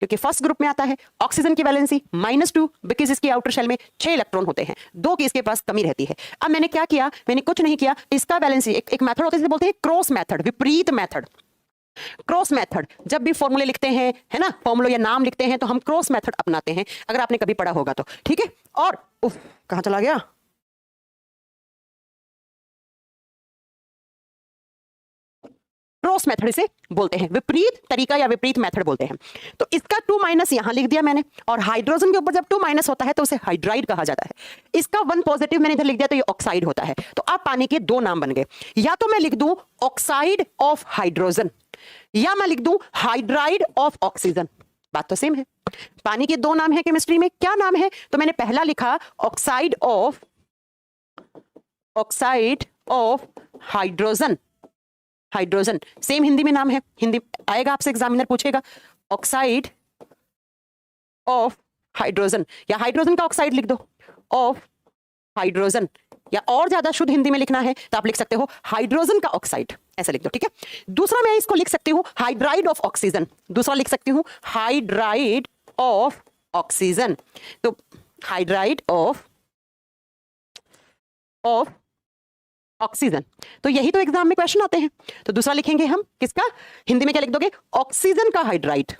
क्योंकि फर्स्ट ग्रुप में आता है। ऑक्सीजन की वैलेंसी -2 बिकॉज इसकी आउटर शेल में 6 इलेक्ट्रॉन होते हैं, 2 की इसके पास कमी रहती है। अब मैंने क्या किया? मैंने कुछ नहीं किया, इसका वैलेंसी एक मेथड होता है जिसे बोलते हैं क्रॉस मेथड, विपरीत मेथड। क्रॉस मेथड, जब भी फॉर्मूले लिखते हैं, है ना, फॉर्मूले या नाम लिखते हैं तो हम क्रॉस मेथड अपनाते हैं, अगर आपने कभी पढ़ा होगा तो, ठीक है। और कहां चला गया? क्रॉस मेथड इसे बोलते हैं, विपरीत तरीका या विपरीत मेथड बोलते हैं। तो इसका 2- यहां लिख दिया मैंने, और हाइड्रोजन के ऊपर जब 2- होता है तो उसे हाइड्राइड कहा जाता है। इसका 1 पॉजिटिव मैंने इधर लिख दिया तो ये ऑक्साइड होता है। तो अब पानी के 2 नाम बन गए, या तो मैं लिख दूं ऑक्साइड ऑफ हाइड्रोजन, या मैं लिख दूं हाइड्राइड ऑफ ऑक्सीजन। बात तो सेम है। पानी के 2 नाम है केमिस्ट्री में, क्या नाम है? तो मैंने पहला लिखा oxide of hydrogen. Hydrogen same Hindi में नाम है, हिंदी आएगा आपसे, एग्जामिनर पूछेगा ऑक्साइड ऑफ हाइड्रोजन, या हाइड्रोजन का ऑक्साइड लिख दो, ऑफ हाइड्रोजन। या और ज्यादा शुद्ध हिंदी में लिखना है तो आप लिख सकते हो हाइड्रोजन का ऑक्साइड, ऐसे लिख दो, ठीक है। दूसरा मैं इसको लिख सकती हूं हाइड्राइड ऑफ ऑक्सीजन, दूसरा लिख सकती हूं हाइड्राइड ऑफ ऑक्सीजन। तो हाइड्राइड ऑफ ऑक्सीजन, तो यही तो एग्जाम में क्वेश्चन आते हैं। तो दूसरा लिखेंगे हम किसका? हिंदी में क्या लिख दोगे? ऑक्सीजन का हाइड्राइड,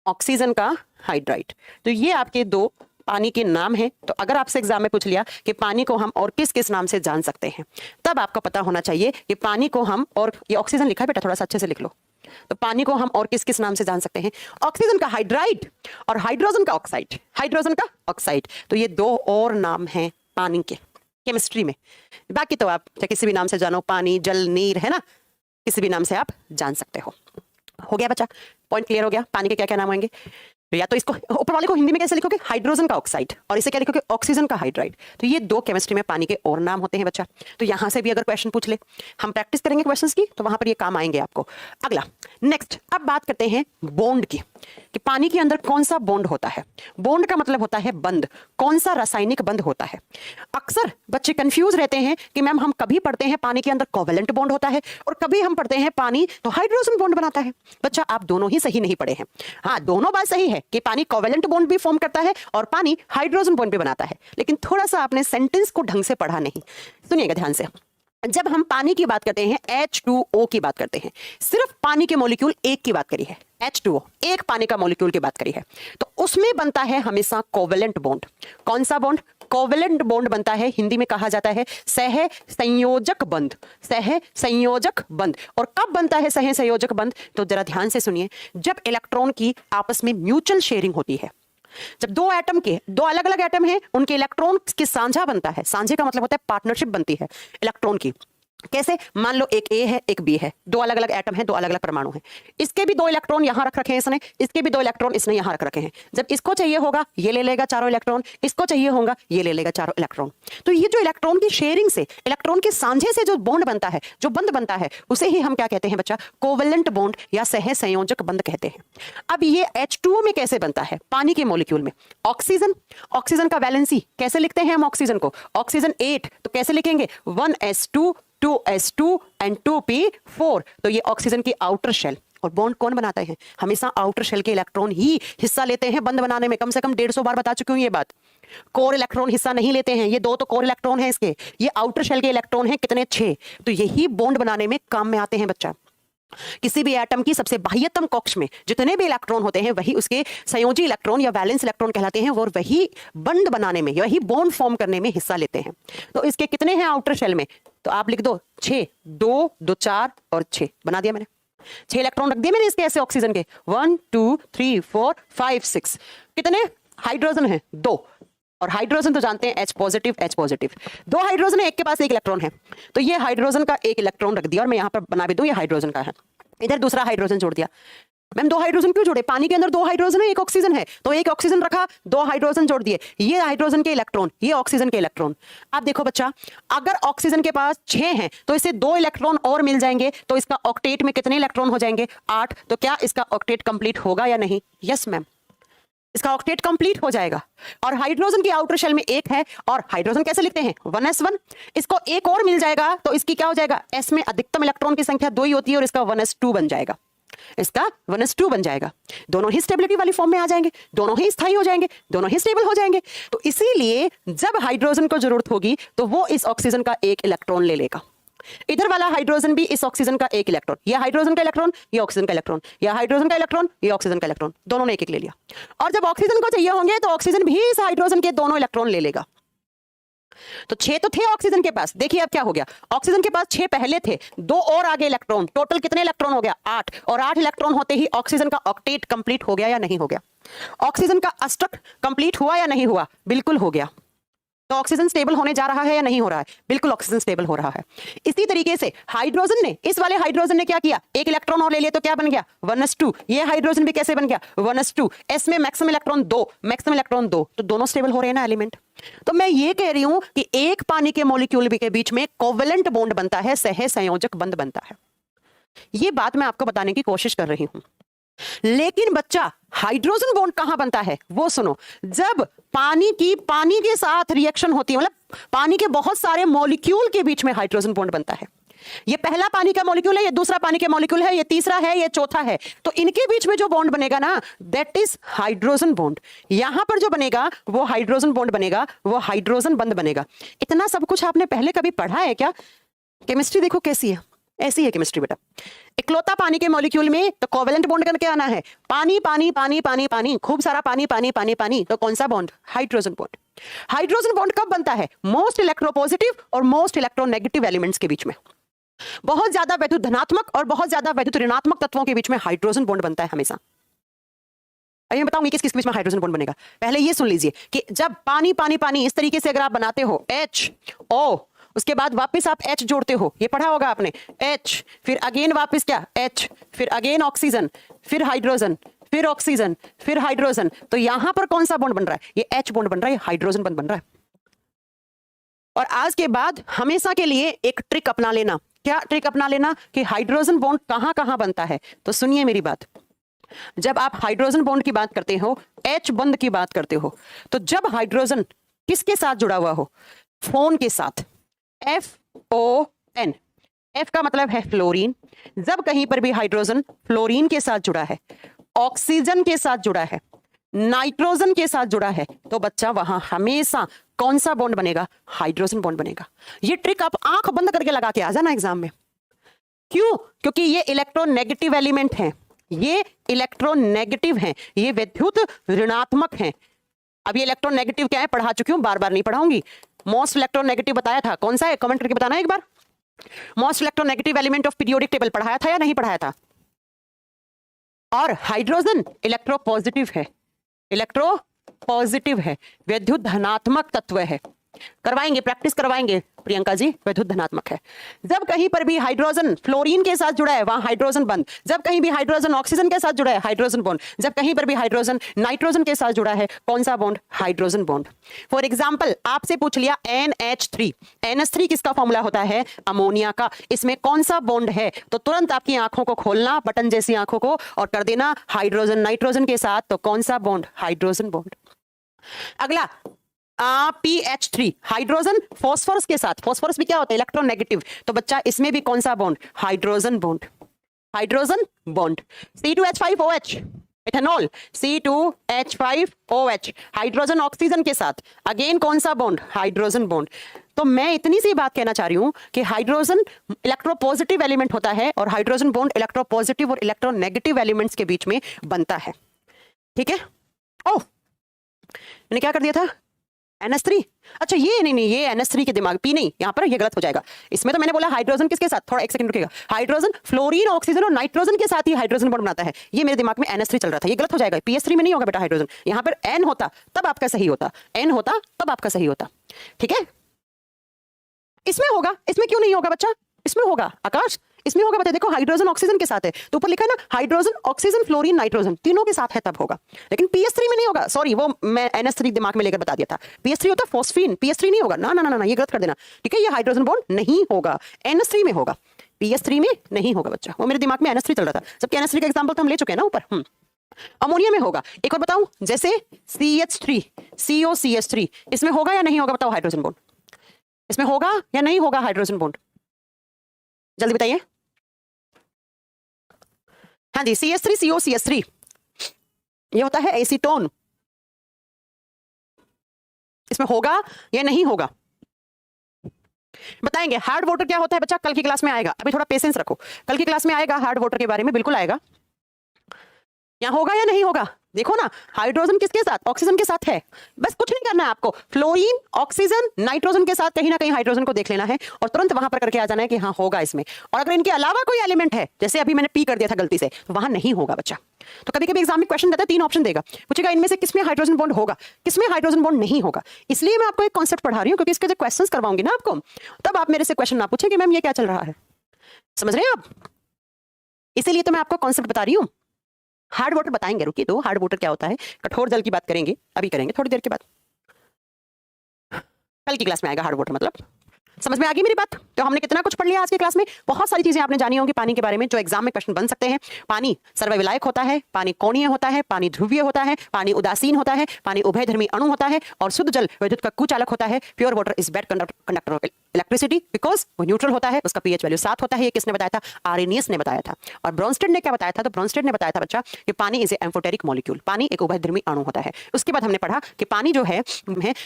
ऑक्सीजन का हाइड्राइड। तो ये आपके 2 पानी के नाम हैं। तो अगर आपसे एग्जाम में पूछ लिया कि पानी को हम और किस किस नाम से जान सकते हैं, तब आपको पता होना चाहिए कि पानी को हम, और ये ऑक्सीजन लिखा है बेटा, थोड़ा सा अच्छे से लिख लो। तो पानी को हम और किस किस नाम से जान सकते हैं? ऑक्सीजन का हाइड्राइड और हाइड्रोजन का ऑक्साइड, हाइड्रोजन का ऑक्साइड। तो ये 2 और नाम हैं पानी के केमिस्ट्री में। बाकी तो आप चाहे किसी भी नाम से जानो, पानी, जल, नीर, है ना, किसी भी नाम से आप जान सकते हो। हो गया बच्चा? पॉइंट क्लियर हो गया? पानी के क्या क्या नाम होंगे? या तो इसको ऊपर वाले को हिंदी में कैसे लिखोगे? हाइड्रोजन का ऑक्साइड, और इसे क्या लिखोगे? ऑक्सीजन का हाइड्राइड। तो ये 2 केमिस्ट्री में पानी के और नाम होते हैं बच्चा। तो यहां से भी अगर क्वेश्चन पूछ ले, हम प्रैक्टिस करेंगे क्वेश्चंस की, तो वहां पर ये काम आएंगे आपको। अगला, नेक्स्ट, अब बात करते हैं बॉन्ड की, कि पानी के अंदर कौन सा बॉन्ड होता है। बॉन्ड का मतलब होता है बंध, कौन सा रासायनिक बंध होता है। अक्सर बच्चे कंफ्यूज रहते हैं कि मैम हम कभी पढ़ते हैं पानी के अंदर कोवेलेंट बॉन्ड होता है, और कभी हम पढ़ते हैं पानी तो हाइड्रोजन बॉन्ड बनाता है। बच्चा आप दोनों ही सही नहीं पढ़े हैं। हाँ, दोनों बात सही है कि पानी कोवेलेंट बॉन्ड भी फॉर्म करता है और पानी हाइड्रोजन बॉन्ड भी बनाता है, लेकिन थोड़ा सा आपने सेंटेंस को ढंग से पढ़ा नहीं। सुनिएगा ध्यान से, जब हम पानी की बात करते हैं, H2O की बात करते हैं, सिर्फ पानी के मॉलिक्यूल एक की बात करी है, H2O एक पानी का मॉलिक्यूल की बात करी है, तो उसमें बनता है हमेशा कोवेलेंट बॉन्ड। कौन सा बॉन्ड? कोवेलेंट बॉन्ड बनता है, हिंदी में कहा जाता है सह संयोजक बंध। सह संयोजक बंध। और कब बनता है सह संयोजक बंध? तो जरा ध्यान से सुनिए, जब इलेक्ट्रॉन की आपस में म्यूचुअल शेयरिंग होती है, जब दो एटम के, दो अलग अलग एटम हैं, उनके इलेक्ट्रॉन की साझा बनता है। साझे का मतलब होता है पार्टनरशिप बनती है इलेक्ट्रॉन की। कैसे? मान लो एक ए है एक बी है, दो अलग अलग एटम है, दो अलग अलग परमाणु हैं, इसके भी दो इलेक्ट्रॉन यहां रख रखे हैं इसने, इसके भी दो इलेक्ट्रॉन इसने यहां रख रखे हैं। जब इसको चाहिए होगा ये ले लेगा चारों इलेक्ट्रॉन, इसको चाहिए होगा ये ले लेगा चारों इलेक्ट्रॉन। तो ये जो इलेक्ट्रॉन की शेयरिंग से, इलेक्ट्रॉन के साझे से जो बॉन्ड बनता है, जो बंध बनता है, उसे ही हम क्या कहते हैं बच्चा? कोवेलेंट बॉन्ड या सह संयोजक बंध कहते हैं। अब ये H2O में कैसे बनता है? पानी के मॉलिक्यूल में ऑक्सीजन, ऑक्सीजन का वैलेंसी कैसे लिखते हैं हम ऑक्सीजन को? ऑक्सीजन 8, तो कैसे लिखेंगे? 1s2 2s2 and 2p4। तो ये ऑक्सीजन की आउटर शेल। और बॉन्ड कौन बनाता है? हमेशा आउटर शेल के इलेक्ट्रॉन ही हिस्सा लेते हैं बंद बनाने में। कम से कम 150 बार बता चुकी हूं ये बात। कोर इलेक्ट्रॉन हिस्सा नहीं लेते हैं, ये दो तो कोर इलेक्ट्रॉन है इसके, ये आउटर शेल के इलेक्ट्रॉन है कितने? 6। तो यही बॉन्ड बनाने में काम में आते हैं बच्चा। किसी भी एटम की सबसे बाह्यतम कक्ष में जितने भी इलेक्ट्रॉन होते हैं वही उसके संयोजी इलेक्ट्रॉन या वैलेंस इलेक्ट्रॉन कहलाते हैं, और वही बंध बनाने में, वही बॉन्ड फॉर्म करने में हिस्सा लेते हैं। तो इसके कितने हैं आउटर शेल में? तो आप लिख दो 6, 2 2 4 और 6 बना दिया मैंने। 6 इलेक्ट्रॉन रख दिए मैंने इसके ऐसे ऑक्सीजन के। 1 2 3 4 5 6। कितने हाइड्रोजन हैं? 2। और हाइड्रोजन तो जानते हैं H positive H positive. 2 hydrogen है, एक के पास 1 इलेक्ट्रॉन है, तो ये हाइड्रोजन का 1 इलेक्ट्रॉन रख दिया और मैं यहां पर बना भी दूं ये हाइड्रोजन का है। इधर दूसरा हाइड्रोजन जोड़ दिया। मैम 2 हाइड्रोजन क्यों जोड़े? पानी के अंदर 2 हाइड्रोजन है, 1 ऑक्सीजन है, तो 1 ऑक्सीजन रखा, 2 हाइड्रोजन जोड़ दिए। ये हाइड्रोजन के इलेक्ट्रॉन, ये ऑक्सीजन के इलेक्ट्रॉन। अब देखो बच्चा, अगर ऑक्सीजन के पास 6 हैं तो इसे 2 इलेक्ट्रॉन और मिल जाएंगे, तो इसका ऑक्टेट में कितने इलेक्ट्रॉन हो जाएंगे? 8। तो क्या इसका ऑक्टेट कंप्लीट होगा या नहीं? यस मैम, इसका ऑक्टेट कंप्लीट हो जाएगा। और हाइड्रोजन की आउटर शेल में 1 है, और हाइड्रोजन कैसे लिखते हैं? 1s1। इसको एक और मिल जाएगा तो इसकी क्या हो जाएगा? S में अधिकतम इलेक्ट्रॉन की संख्या 2 ही होती है, और इसका 1s2 बन जाएगा। इसका 1s2 बन जाएगा। दोनों ही स्टेबिलिटी वाली फॉर्म में आ जाएंगे, दोनों ही स्थायी हो जाएंगे, दोनों ही स्टेबल हो जाएंगे। तो इसीलिए जब हाइड्रोजन को जरूरत होगी तो वो इस ऑक्सीजन का 1 इलेक्ट्रॉन ले लेगा। इधर वाला हाइड्रोजन भी इस ऑक्सीजन का 1 इलेक्ट्रॉन, या हाइड्रोजन का इलेक्ट्रॉन, ये ऑक्सीजन का इलेक्ट्रॉन, या हाइड्रोजन का इलेक्ट्रॉन, ये ऑक्सीजन का इलेक्ट्रॉन, दोनों ने 1 ले लिया। और जब ऑक्सीजन को चाहिए होंगे तो ऑक्सीजन भी इस हाइड्रोजन के दोनों इलेक्ट्रॉन ले लेगा। तो 6 तो थे ऑक्सीजन के पास, देखिए अब क्या हो गया। ऑक्सीजन के पास 6 पहले थे, 2 और आगे इलेक्ट्रॉन, टोटल कितने इलेक्ट्रॉन हो गया? 8। और 8 इलेक्ट्रॉन होते ही ऑक्सीजन का ऑक्टेट कंप्लीट हो गया या नहीं हो गया? ऑक्सीजन का अष्टक कंप्लीट हुआ या नहीं हुआ? बिल्कुल हो गया। तो ऑक्सीजन स्टेबल होने जा रहा है या नहीं हो रहा है? बिल्कुल ऑक्सीजन स्टेबल हो रहा है। इसी तरीके से हाइड्रोजन ने, इस वाले हाइड्रोजन ने क्या किया? 1 इलेक्ट्रॉन और ले लिया, तो क्या बन गया? 1s2। ये हाइड्रोजन भी कैसे बन गया? 1s2। S में मैक्सिमम इलेक्ट्रॉन 2, मैक्सिमम इलेक्ट्रॉन 2, तो दोनों स्टेबल हो रहे हैं ना एलिमेंट। तो मैं ये कह रही हूं कि एक पानी के मॉलिक्यूल के बीच में कोवेलेंट बॉन्ड बनता है, सह संयोजक बंध बनता है। ये बात मैं आपको बताने की कोशिश कर रही हूं। लेकिन बच्चा, हाइड्रोजन बॉन्ड कहां बनता है वो सुनो। जब पानी के साथ रिएक्शन होती है, मतलब पानी के बहुत सारे मॉलिक्यूल के बीच में हाइड्रोजन बॉन्ड बनता है। ये पहला पानी का मॉलिक्यूल है, ये दूसरा पानी के मॉलिक्यूल है, ये तीसरा है, ये चौथा है। तो इनके बीच में जो बॉन्ड बनेगा ना, दैट इज हाइड्रोजन बॉन्ड। यहां पर जो बनेगा वो हाइड्रोजन बॉन्ड बनेगा, वो हाइड्रोजन बंध बनेगा। इतना सब कुछ आपने पहले कभी पढ़ा है क्या? केमिस्ट्री देखो कैसी है, ऐसी है केमिस्ट्री बेटा। इकलौता पानी के मॉलिक्यूल में तो कोवेलेंट बॉन्ड करके आना है। पानी पानी पानी पानी पानी, खूब सारा पानी पानी पानी पानी, तो कौन सा bond? Hydrogen bond. Hydrogen bond कब बनता है? मोस्ट इलेक्ट्रोपॉजिटिव और मोस्ट इलेक्ट्रोनेगेटिव एलिमेंट्स के बीच में। बहुत ज्यादा वैद्युत धनात्मक और बहुत ज्यादा वैद्युत ऋणात्मक तत्वों के बीच में हाइड्रोजन बॉन्ड बनता है हमेशा। मैं बताऊंगी किस किस बीच में हाइड्रोजन बॉन्ड बनेगा। पहले ये सुन लीजिए कि जब पानी पानी पानी इस तरीके से अगर आप बनाते हो, HO, उसके बाद वापस आप H जोड़ते हो, ये पढ़ा होगा आपने, H, फिर अगेन वापस क्या? H, फिर अगेन ऑक्सीजन, फिर हाइड्रोजन, फिर ऑक्सीजन, फिर हाइड्रोजन। तो यहां पर कौन सा बॉन्ड बन रहा है? ये H बॉन्ड बन रहा है, ये हाइड्रोजन बॉन्ड बन रहा है। और आज के बाद हमेशा के लिए एक ट्रिक अपना लेना। क्या ट्रिक अपना लेना? कि हाइड्रोजन बॉन्ड कहां कहां बनता है। तो सुनिए मेरी बात, जब आप हाइड्रोजन बॉन्ड की बात करते हो, H बंध की बात करते हो, तो जब हाइड्रोजन किसके साथ जुड़ा हुआ हो? फोन के साथ, FON। F का मतलब है फ्लोरीन। जब कहीं पर भी हाइड्रोजन फ्लोरीन के साथ जुड़ा है, ऑक्सीजन के साथ जुड़ा है, नाइट्रोजन के साथ जुड़ा है, तो बच्चा वहां हमेशा कौन सा बॉन्ड बनेगा? हाइड्रोजन बॉन्ड बनेगा। ये ट्रिक आप आंख बंद करके लगा के आ जाना एग्जाम में। क्यों? क्योंकि ये इलेक्ट्रोनेगेटिव एलिमेंट हैं, ये इलेक्ट्रोनेगेटिव हैं, ये विद्युत ऋणात्मक हैं। अब ये इलेक्ट्रोनेगेटिव क्या है पढ़ा चुकी हूं, बार बार नहीं पढ़ाऊंगी। मोस्ट इलेक्ट्रोनेगेटिव बताया था, कौन सा है कमेंट करके बताना एक बार। Most electronegative element of periodic table पढ़ाया था या नहीं पढ़ाया था? और हाइड्रोजन इलेक्ट्रोपॉजिटिव है, इलेक्ट्रोपॉजिटिव है, विद्युत धनात्मक तत्व है। करवाएंगे, प्रैक्टिस करवाएंगे प्रियंका जी, विद्युत धनात्मक है। जब कहीं पर भी हाइड्रोजन फ्लोरीन के साथ जुड़ा है वहां हाइड्रोजन बंद, जब कहीं भी हाइड्रोजन ऑक्सीजन के साथ जुड़ा है हाइड्रोजन बॉन्ड, जब कहीं पर भी हाइड्रोजन नाइट्रोजन के साथ जुड़ा है कौन सा bond? Hydrogen bond. For example आपसे पूछ लिया NH3, NH3 किसका फॉर्मूला होता है? अमोनिया का। इसमें कौन सा बॉन्ड है? तो तुरंत आपकी आंखों को खोलना, बटन जैसी आंखों को, और कर देना हाइड्रोजन नाइट्रोजन के साथ, तो कौन सा बॉन्ड? Hydrogen bond. अगला PH3 हाइड्रोजन फॉस्फोरस के साथ, फॉस्फोरस भी क्या होता है? इलेक्ट्रोनेगेटिव। तो बच्चा इसमें भी कौन सा bond? Hydrogen bond, hydrogen bond. C2H5OH ethanol, C2H5OH hydrogen oxygen के साथ, अगेन कौन सा बॉन्ड? Hydrogen bond. तो मैं इतनी सी बात कहना चाह रही हूं कि हाइड्रोजन इलेक्ट्रोपॉजिटिव एलिमेंट होता है और हाइड्रोजन बॉन्ड इलेक्ट्रोपॉजिटिव और इलेक्ट्रोनेगेटिव एलिमेंट्स के बीच में बनता है। ठीक है? ओह, मैंने क्या कर दिया था? NH3। अच्छा ये नहीं, ये NH3 के दिमाग P नहीं, यहां पर ये गलत हो जाएगा। इसमें तो मैंने बोला हाइड्रोजन किसके साथ, थोड़ा एक सेकंड रुकिएगा, हाइड्रोजन फ्लोरीन ऑक्सीजन और नाइट्रोजन के साथ ही हाइड्रोजन बॉन्ड बनाता है। ये मेरे दिमाग में NH3 चल रहा था, ये गलत हो जाएगा। PS3 में नहीं होगा बेटा हाइड्रोजन, यहां पर N होता तब आपका सही होता, N होता तब आपका सही होता। ठीक है? इसमें होगा, इसमें क्यों नहीं होगा बच्चा? इसमें होगा आकाश, इसमें होगा। बता देखो हाइड्रोजन ऑक्सीजन के साथ है तो ऊपर लिखा है ना हाइड्रोजन ऑक्सीजन फ्लोरीन नाइट्रोजन, तीनों के साथ है तब होगा। लेकिन PS3 में नहीं होगा, सॉरी वो मैं NH3 दिमाग में लेकर बता दिया था। PS3 होता फॉस्फीन, PS3 नहीं होगा। ना ना ना ना, ये गलत कर देना। ठीक है? ये हाइड्रोजन बॉन्ड नहीं होगा, NH3 में होगा, PS3 में नहीं होगा बच्चा। वो मेरे दिमाग में NH3 चल रहा था, जबकि NH3 का एग्जाम्पल तो हम ले चुके हैं ना ऊपर। अमोनिया में होगा। एक और बताऊं, जैसे CH3 COCH3, इसमें होगा या नहीं होगा बताओ हाइड्रोजन बॉन्ड? इसमें होगा या नहीं होगा हाइड्रोजन बॉन्ड? जल्दी बताइए। हाँ जी, CH3 COCH3 ये होता है एसीटोन। इसमें होगा या नहीं होगा बताएंगे। हार्ड वाटर क्या होता है बच्चा? कल की क्लास में आएगा, अभी थोड़ा पेशेंस रखो, कल की क्लास में आएगा हार्ड वाटर के बारे में, बिल्कुल आएगा। यहां होगा या नहीं होगा? देखो ना हाइड्रोजन किसके साथ? ऑक्सीजन के साथ है। बस कुछ नहीं करना है आपको, फ्लोरीन ऑक्सीजन नाइट्रोजन के साथ कहीं ना कहीं हाइड्रोजन को देख लेना है और तुरंत वहां पर करके आ जाना है कि हाँ होगा इसमें। और अगर इनके अलावा कोई एलिमेंट है, जैसे अभी मैंने P कर दिया था गलती से, तो वहां नहीं होगा बच्चा। तो कभी कभी एग्जाम में क्वेश्चन देता है, 3 ऑप्शन देगा, पूछेगा इनमें से किसमें हाइड्रोजन बॉन्ड होगा, किसमें हाइड्रोजन बॉन्ड नहीं होगा। इसलिए मैं आपको एक कॉन्सेप्ट पढ़ा रही हूँ, क्योंकि इसके जो क्वेश्चन करवाऊंगी ना आपको, तब आप मेरे से क्वेश्चन ना पूछे कि मैम ये क्या चल रहा है। समझ रहे हैं आप? इसीलिए तो मैं आपको कॉन्सेप्ट बता रही हूँ। हार्ड वाटर बताएंगे, रुकिए तो हार्ड वाटर क्या होता है, कठोर जल की बात करेंगे, अभी करेंगे थोड़ी देर के बाद, कल की क्लास में आएगा हार्ड वाटर। मतलब समझ में आ गई मेरी बात? तो हमने कितना कुछ पढ़ लिया आज की क्लास में। बहुत सारी चीजें आपने जानी होंगी पानी के बारे में, जो एग्जाम में क्वेश्चन बन सकते हैं। पानी सर्वविलायक होता है, पानी कोणीय होता है, पानी ध्रुवीय होता है, पानी उदासीन होता है, पानी उभयधर्मी अणु होता है, और शुद्ध जल विद्युत का कुचालक होता है। Pure water is bad conductor of electricity because वो न्यूट्रल होता है, उसका pH वैल्यू 7 होता है। ये किसने बताया था? आर्रेनियस ने बताया था। और ब्रोंस्टेड ने क्या बताया था? तो ब्रोंस्टेड ने बताया था बच्चा कि पानी इज ए एम्फोटेरिक मॉलिक्यूल, पानी एक उभयधर्मी अणु होता है। उसके बाद हमने पढ़ा कि पानी जो है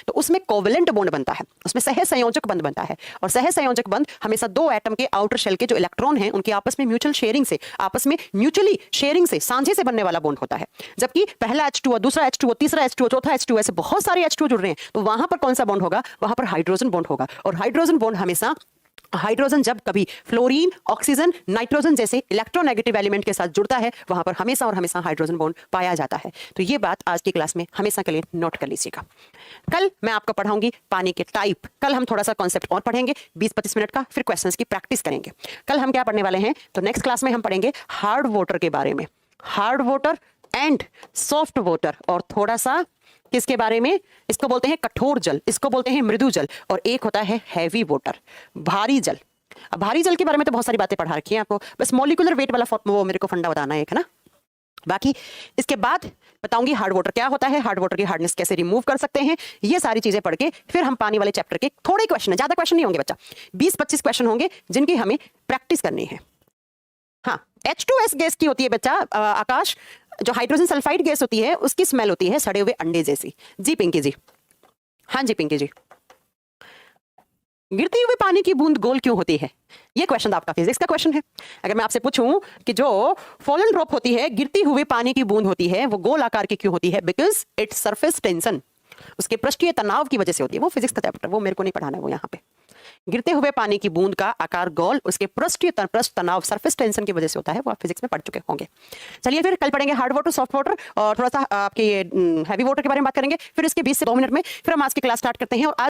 तो उसमें कोवेलेंट बॉन्ड बनता है, उसमें सहसंयोजक बंध बनता है, और सहसंयोजक बंध हमेशा 2 एटम के आउटर शेल के जो इलेक्ट्रॉन हैं उनके आपस में म्यूचुअल शेयरिंग से, आपस में म्यूचुअली शेयरिंग से, साझे से बनने वाला बॉन्ड होता है। जबकि पहला H2O, दूसरा H2O, तीसरा H2O, चौथा H2O, ऐसे बहुत सारे H2O जुड़ रहे हैं, तो वहां पर कौन सा बॉन्ड होगा? वहां पर हाइड्रोजन बॉन्ड होगा। और हाइड्रोजन बॉन्ड हमेशा, हाइड्रोजन जब कभी फ्लोरीन ऑक्सीजन नाइट्रोजन जैसे इलेक्ट्रोनेगेटिव एलिमेंट के साथ जुड़ता है, वहां पर हमेशा और हमेशा हाइड्रोजन बॉन्ड पाया जाता है। तो ये बात आज की क्लास में हमेशा के लिए नोट कर लीजिएगा। कल मैं आपको पढ़ाऊंगी पानी के टाइप। कल हम थोड़ा सा कॉन्सेप्ट और पढ़ेंगे 20-25 मिनट का, फिर क्वेश्चंस की प्रैक्टिस करेंगे। कल हम क्या पढ़ने वाले हैं? तो नेक्स्ट क्लास में हम पढ़ेंगे हार्ड वाटर के बारे में, hard water and soft water, और थोड़ा सा किसके बारे में? इसको बोलते हैं कठोर जल, इसको बोलते हैं मृदु जल, और एक होता है हैवी वाटर, भारी जल। अब भारी जल के बारे में तो बहुत सारी बातें पढ़ा रखी हैं आपको, बस मॉलिक्यूलर वेट वाला वो मेरे को फंडा बताना है ना। बाकी इसके बाद बताऊंगी हार्ड वाटर क्या होता है, हार्ड वाटर की हार्डनेस कैसे रिमूव कर सकते हैं। ये सारी चीजें पढ़ के फिर हम पानी वाले चैप्टर के थोड़े क्वेश्चन है, ज्यादा क्वेश्चन नहीं होंगे बच्चा, 20-25 क्वेश्चन होंगे जिनकी हमें प्रैक्टिस करनी है। हाँ, H2S गैस की होती है बच्चा आकाश, जो हाइड्रोजन सल्फाइड गैस होती है उसकी स्मेल होती है सड़े हुए अंडे जैसी। जी पिंकी जी, हाँ जी पिंकी जी। गिरती हुई पानी की बूंद गोल क्यों होती है? ये क्वेश्चन आपका फिजिक्स का क्वेश्चन है। अगर मैं आपसे पूछूं कि जो फॉलन ड्रॉप होती है, गिरती हुई पानी की बूंद होती है, वो गोल आकार की क्यों होती है? बिकॉज इट्स सरफेस टेंशन, उसके पृष्ठीय तनाव की वजह से होती है। वो फिजिक्स का चैप्टर, वो मेरे को नहीं पढ़ाना है वो यहाँ पे। गिरते हुए पानी की बूंद का आकार गोल उसके पृष्ठ तनाव सरफेस टेंशन की वजह से होता है। वो आप फिजिक्स में पढ़ चुके होंगे। चलिए फिर कल पढ़ेंगे हार्ड वाटर, सॉफ्ट वाटर और थोड़ा सा आपके हैवी वाटर के बारे में बात करेंगे। फिर इसके 20 से 2 मिनट में फिर हम आज की क्लास स्टार्ट करते हैं। और